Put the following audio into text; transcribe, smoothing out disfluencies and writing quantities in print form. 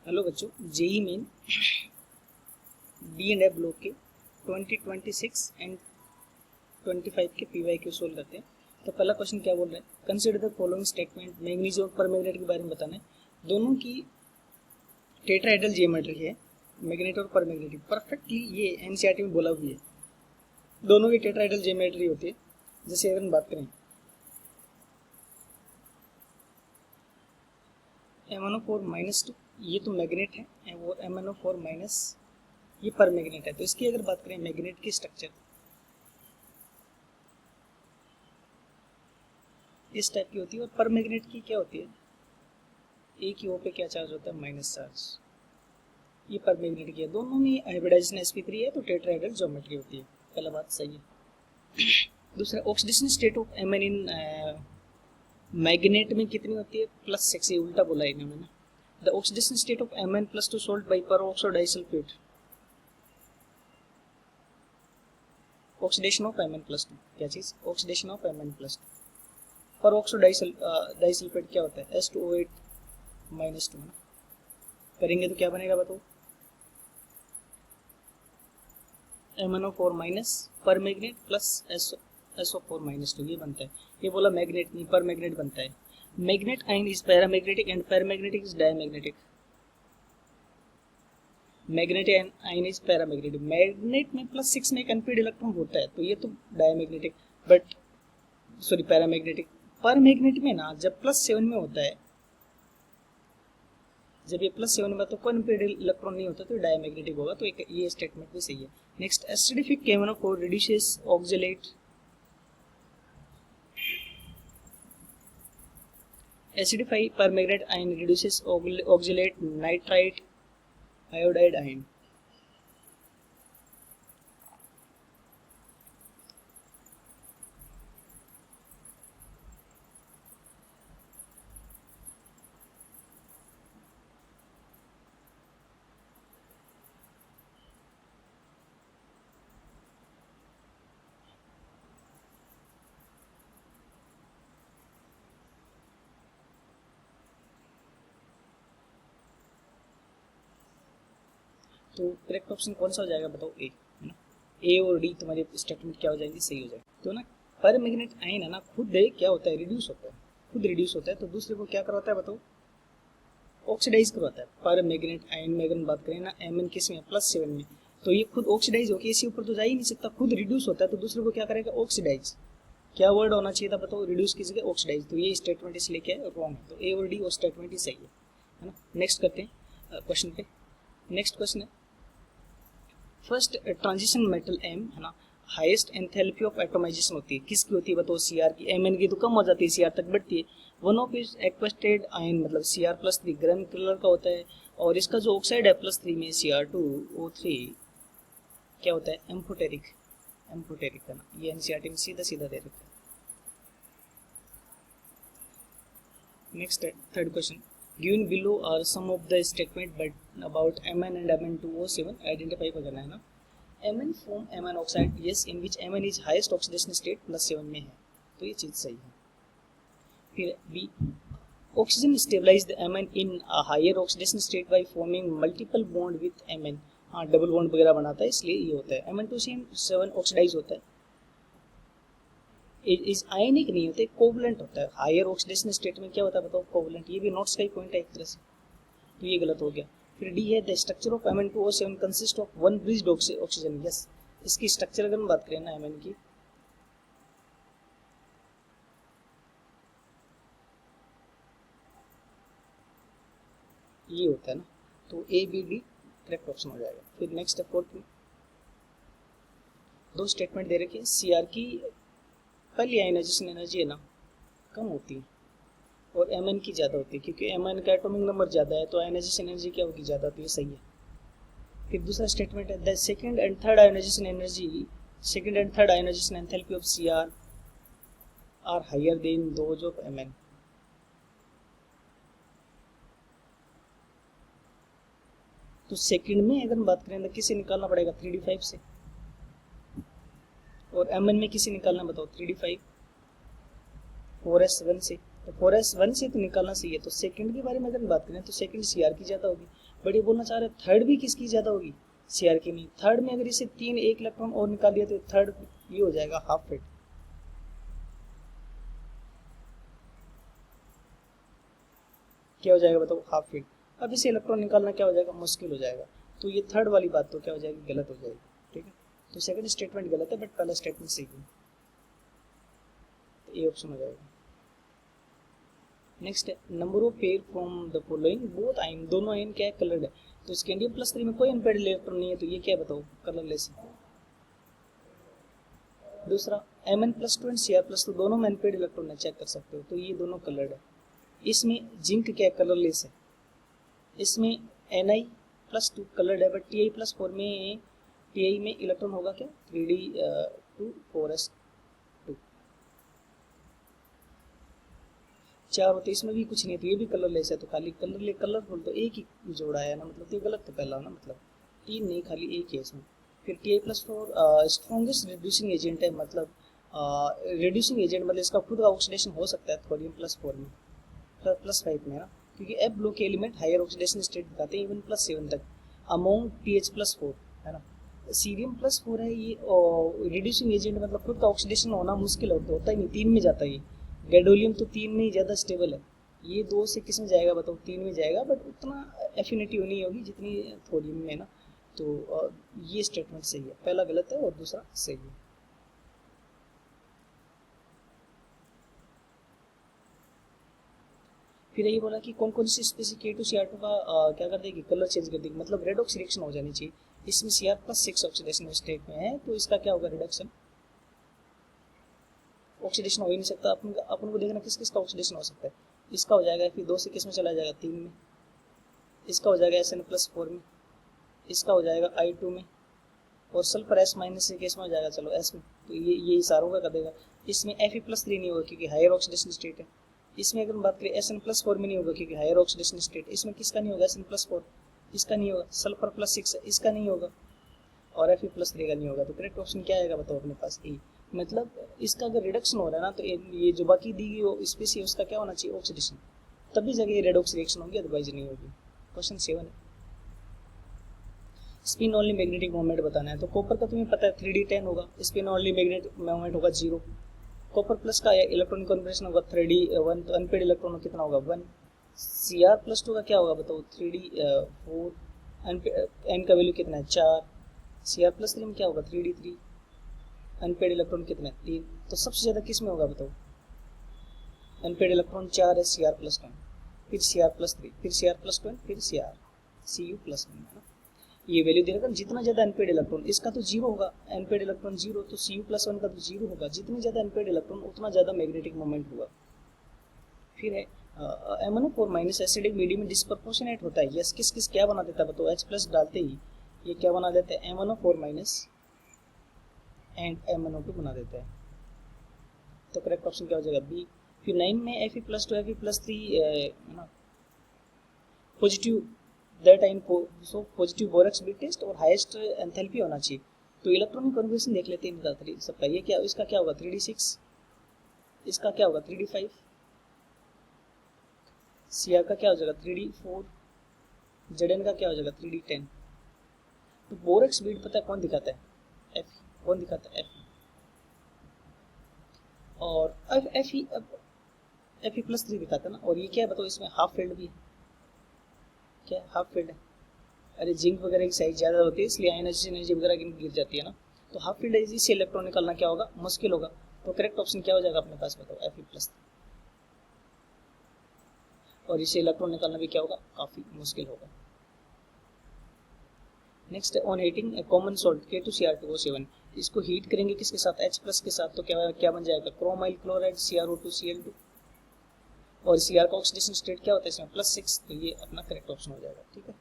Hello बच्चों, JEE Main D and F block के 2026 and 25 के पीवाईक्यू सोल्व करते हैं। तो पहला क्वेश्चन क्या बोल रहा है, consider the following statement. Manganese और परमैग्नेट के बारे में बताना है। दोनों की टेट्राहेड्रल जियोमेट्री है, मैग्नेट और परमैग्नेटिक। परफेक्टली ये एनसीईआरटी में बोला हुआ है, दोनों की टेट्राहेड्रल जियोमेट्री होती है। जैसे अगर हम बात करें MnO4-2, ये तो मैग्नेट है, और MnO4- ये पर मैग्नेट है। तो इसकी अगर बात करें मैग्नेट की स्ट्रक्चर इस टाइप की होती है, और पर मैग्नेट की क्या होती है, एक ही ओ पे क्या चार्ज होता है, माइनस चार्ज। ये पर मैग्नेट की है। दोनों में हाइब्रिडाइजेशन sp3 है, तो टेट्राहेड्रल ज्योमेट्री होती है। पहला बात सही है। दूसरा, oxidation state of Mn in magnet में कितनी होती है, +6। ये उल्टा बोला है इन्होंने। The oxidation state of Mn+2 salt by peroxo disulphate. Oxidation of Mn+2 क्या चीज, oxidation of Mn+2। Peroxo disulphate क्या होता है, S2O8-2 करेंगे तो क्या बनेगा बताओ, MnO4- पर मैग्नेट प्लस SO4-2 ये बनता है। ये बोला मैग्नेट नहीं, पर मैग्नेट बनता है। मैग्नेट आइन is paramagnetic and paramagnetic is diamagnetic. Magnet आइन इज पैरामैग्नेटिक। मैग्नेट में +6 में एक अनपेड इलेक्ट्रॉन होता है, तो ये तो डायमैग्नेटिक, बट सॉरी पैरामैग्नेटिक। पर मैग्नेट में ना जब +7 में होता है, जब ये +7 में तो कोई अनपेड इलेक्ट्रॉन नहीं होता, तो डायमैग्नेटिक होगा। तो ये स्टेटमेंट भी सही है। Next, acidified KMnO4 reduces oxalate. Acidify पर magnet ion reduces oxalate nitrite iodide ion. तो करेक्ट ऑप्शन कौन सा हो जाएगा बताओ, ए है ना। ए और डी तुम्हारे स्टेटमेंट क्या हो जाएंगे, सही हो जाएगा। तो ना पर मैग्नेट आयन है ना, खुद क्या होता है, रिड्यूस होता है, खुद रिड्यूस होता है। तो दूसरे को क्या करवाता है बताओ, ऑक्सीडाइज करवाता है। पर मैग्नेट आयन में अगर बात करें ना, Mn किस में, +7 में, तो ये खुद ऑक्सीडाइज होकर इसी ऊपर तो जा ही नहीं सकता, खुद रिड्यूस होता है। तो दूसरे को क्या करेगा, ऑक्सीडाइज। क्या वर्ड होना चाहिए था बताओ, रिड्यूस की जगह ऑक्सीडाइज। तो ये स्टेटमेंट इसलिए क्या है, रॉन्ग है। तो ए और डी और स्टेटमेंट ही सही है ना। नेक्स्ट करते हैं क्वेश्चन पे। नेक्स्ट क्वेश्चन है, फर्स्ट ट्रांजिशन मेटल एम है ना, हाईएस्ट एंथैल्पी ऑफ एटोमाइजेशन होती है, किसकी होती है बताओ, Cr की। Mn की तो कम हो जाती है, Cr तक बढ़ती है। वन ऑफ इज एक्वेस्टेड आयन मतलब Cr+3 ग्रीन कलर का होता है, और इसका जो ऑक्साइड है +3 में Cr2O3 क्या होता है, एम्फोटेरिक। एम्फोटेरिक है ना, ये एनसीईआरटी में सीधा सीधा दे रखा है। नेक्स्ट है third question, given below are some of the statement but about Mn and Mn2O7 identify करना है ना। Mn form Mn oxide, yes, in which Mn is highest oxidation state +7 में है, तो ये चीज सही है। फिर B, oxygen stabilise the Mn in a higher oxidation state by forming multiple bond with Mn। हाँ, डबल बॉन्ड वगैरह बनाता है, इसलिए ये होता है। Mn2C7 ऑक्सीडाइज होता है, इज आयनिक नहीं होते, कोवलेंट होता है। हायर ऑक्सीडेशन स्टेट में क्या होता है बताओ, कोवलेंट। ये भी नोट्स का ही पॉइंट है एक तरह से, तो ये गलत हो गया। फिर डी है, the structure of Mn2O7 consist of one bridged oxygen. Yes, इसकी स्ट्रक्चर अगर हम बात करें ना Mn की, ये होता है ना। तो A B D correct option हो जाएगा। फिर नेक्स्ट है फोर्थ में, दो स्टेटमेंट दे रखे हैं। Cr की पहली आयनाइजेशन एनर्जी है ना, कम होती है, और Mn की ज़्यादा होती है, क्योंकि Mn का एटॉमिक नंबर ज़्यादा है, तो आयनाइजेशन एनर्जी क्या होगी, ज़्यादा। तो ये सही है। फिर दूसरा स्टेटमेंट है, the second and third ionisation energy, second and third ionisation enthalpy of Cr are higher than those of Mn। तो सेकंड में अगर हम बात करें तो किसे निकालना पड़ेगा, 3d5 से, और Mn में किसे निकालना बताओ, 3d5 4s1 से। तो 4s1 से तो निकालना चाहिए। तो सेकंड के बारे में अगर बात करें तो सेकंड Cr की ज़्यादा होगी, बट ये बोलना चाह रहे हैं थर्ड भी किसकी ज़्यादा होगी, Cr की नहीं। थर्ड में अगर इसे 3 एक इलेक्ट्रॉन और निकाल दिया तो थर्ड ये हो जाएगा हाफ फिट। क्या हो जाएगा बताओ, हाफ फिट। अब इसे इलेक्ट्रॉन निकालना क्या हो जाएगा, मुश्किल हो जाएगा। तो ये थर्ड वाली बात तो क्या हो जाएगी, गलत हो जाएगी। ठीक है, तो सेकंड स्टेटमेंट गलत है बट पहला स्टेटमेंट सही है, तो ये ऑप्शन हो जाएगा। नेक्स्ट है number of pair from the following both ion, दोनों आयन क्या है, कलर्ड है। तो स्कैंडियम प्लस 3 में कोई अनपेयर्ड इलेक्ट्रॉन नहीं है, तो ये क्या है बताओ, कलरलेस है। दूसरा Mn plus 2 and Cr plus 2 दोनों में अनपेयर्ड इलेक्ट्रॉन है, चेक कर सकते हो, तो ये दोनों कलर्ड है। इसमें जिंक क्या है, कलरलेस है। इसमें Ni प्लस 2 कलर्ड है, बट Ti प्लस 4 में Ti में इलेक्ट्रॉन होगा क्या, 3d2 4s2 4 होते, इसमें भी कुछ नहीं, तो ये भी कलरलेस है, तो खाली कलरफुल तो एक ही जोड़ा है ना, मतलब तो ये गलत तो पहला ना, मतलब 3 नहीं खाली एक ही है इसमें। फिर Ti plus 4 strongest reducing agent है, मतलब रिड्यूसिंग एजेंट मतलब इसका खुद का ऑक्सीडेशन हो सकता है थोरियम प्लस 4 में, प्लस 5 में ना, क्योंकि एफ ब्लॉक के एलिमेंट हायर ऑक्सीडेशन स्टेट दिखाते हैं इवन प्लस 7 तक अमोंग पीएच प्लस 4 है ना। सीरियम प्लस 4 है ये रिड्यूसिंग एजेंट, मतलब खुद का ऑक्सीडेशन होना मुश्किल होता ही नहीं, 3 में जाता है ये। गैडोलियम तो 3 में ही ज़्यादा स्टेबल है, ये 2 से किस में जाएगा बताओ, 3 में जाएगा, बट उतना एफिनिटी नहीं होगी जितनी थोरियम में ना। तो ये स्टेटमेंट सही है, पहला गलत है और दूसरा सही है। फिर यही बोला कि कौन कौन सी स्पीसी K2Cr2 का क्या कर देगी, कलर चेंज कर देगी, मतलब रेड ऑक्सी रिएक्शन हो जानी चाहिए। इसमें Cr प्लस 6 ऑक्सीडेशन स्टेट में है, तो इसका क्या होगा, रिडक्शन। ऑक्सीडेशन हो ही नहीं सकता, अपन को देखना किस किस का ऑक्सीडेशन हो सकता है। इसका हो जाएगा फिर 2 से किस में चला जाएगा, 3 में। इसका हो जाएगा Sn प्लस 4 में। इसका हो जाएगा I2 में, और सल्फर S माइनस से केस में हो जाएगा चलो S में, तो ये सारों का कर देगा। इसमें Fe प्लस 3 नहीं होगा क्योंकि हायर ऑक्सीडेशन स्टेट है। इसमें अगर हम बात करें Sn प्लस 4 में नहीं होगा क्योंकि हायर ऑक्सीडेशन स्टेट। इसमें किसका नहीं होगा, Sn प्लस 4, इसका नहीं होगा। सल्फर प्लस 6 इसका नहीं होगा, और Fe प्लस 3 का नहीं होगा। तो करेक्ट ऑप्शन क्या आएगा बताओ अपने पास, ए। मतलब इसका अगर रिडक्शन हो रहा है ना, तो ये जो बाकी दी गई स्पेसी है उसका क्या होना चाहिए, ऑक्सीडेशन, तभी जगह ये रेडॉक्स रिएक्शन होगी, अदरवाइज नहीं होगी। क्वेश्चन 7 है, स्पिन ओनली मैग्नेटिक मोमेंट बताना है। तो कॉपर का तुम्हें पता है 3d10 होगा, स्पिन ओनली मैग्नेटिक मोमेंट होगा 0। कॉपर प्लस का इलेक्ट्रॉन कॉन्फिगरेशन होगा 3d1, तो अनपेड इलेक्ट्रॉन कितना होगा 1। Cr प्लस 2 का क्या होगा बताओ, 3d4, n का वैल्यू कितना है 4। Cr प्लस 3 में क्या होगा 3d3, अनपेड इलेक्ट्रॉन कितना है 3। तो सबसे ज़्यादा किस में होगा बताओ, अनपेड इलेक्ट्रॉन 4 है, Cr प्लस 1, फिर Cr प्लस 3, फिर Cr प्लस 1, फिर Cu प्लस 1 है ना। ये वैल्यू दे रखा, जितना ज़्यादा अनपेड इलेक्ट्रॉन, इसका तो 0 होगा, अनपेड इलेक्ट्रॉन 0, तो Cu प्लस 1 का तो 0 होगा। जितने ज़्यादा अनपेड इलेक्ट्रॉन उतना ज़्यादा मैग्नेटिक मोमेंट होगा। फिर है MnO4 माइनस एसिडिक मीडियम में डिस्प्रपोर्शनेट होता है, यस किस किस क्या बना देता है बताओ, H प्लस डालते ही ये क्या बना देते हैं, MnO4 माइनस एंड MnO2 बना देते हैं। तो करेक्ट ऑप्शन क्या हो जाएगा, बी। फिर 9 में Fe प्लस 2 Fe प्लस 3 है ना, पॉजिटिव दैट आइन सो पॉजिटिव बोरॉक्स बिट टेस्ट और हाईएस्ट एंथैल्पी होना चाहिए। तो इलेक्ट्रॉनिक कन्फर्मेशन देख लेते हैं इनका सबका, ये क्या, इसका क्या होगा 3d6, इसका क्या होगा 3d5, Cr का क्या हो जाएगा 3d4, Zn का क्या हो जाएगा 3d10। तो बोरॉक्स बिट पता है कौन दिखाता है, F, कौन दिखाता है F, और Fe प्लस 3 दिखाता है ना। और ये क्या है बताओ, इसमें हाफ फील्ड भी है, क्या हाफ फील्ड है, अरे जिंक वगैरह की साइज ज़्यादा होती है इसलिए आयनाइजेशन एनर्जी वगैरह गिर जाती है ना। तो हाफ फील्ड है, इससे इलेक्ट्रॉन निकालना क्या होगा, मुश्किल होगा। तो करेक्ट ऑप्शन क्या हो जाएगा अपने पास बताओ, Fe प्लस, और इससे इलेक्ट्रॉन निकालना भी क्या होगा, काफ़ी मुश्किल होगा। Next on heating a common salt K2Cr2O7, इसको हीट करेंगे किसके साथ, H प्लस के साथ, तो क्या बन जाएगा, क्रोमाइल क्लोराइड CrO2Cl2, और Cr का ऑक्सीडेशन स्टेट क्या होता है इसमें +6, तो ये अपना करेक्ट ऑप्शन हो जाएगा। ठीक है।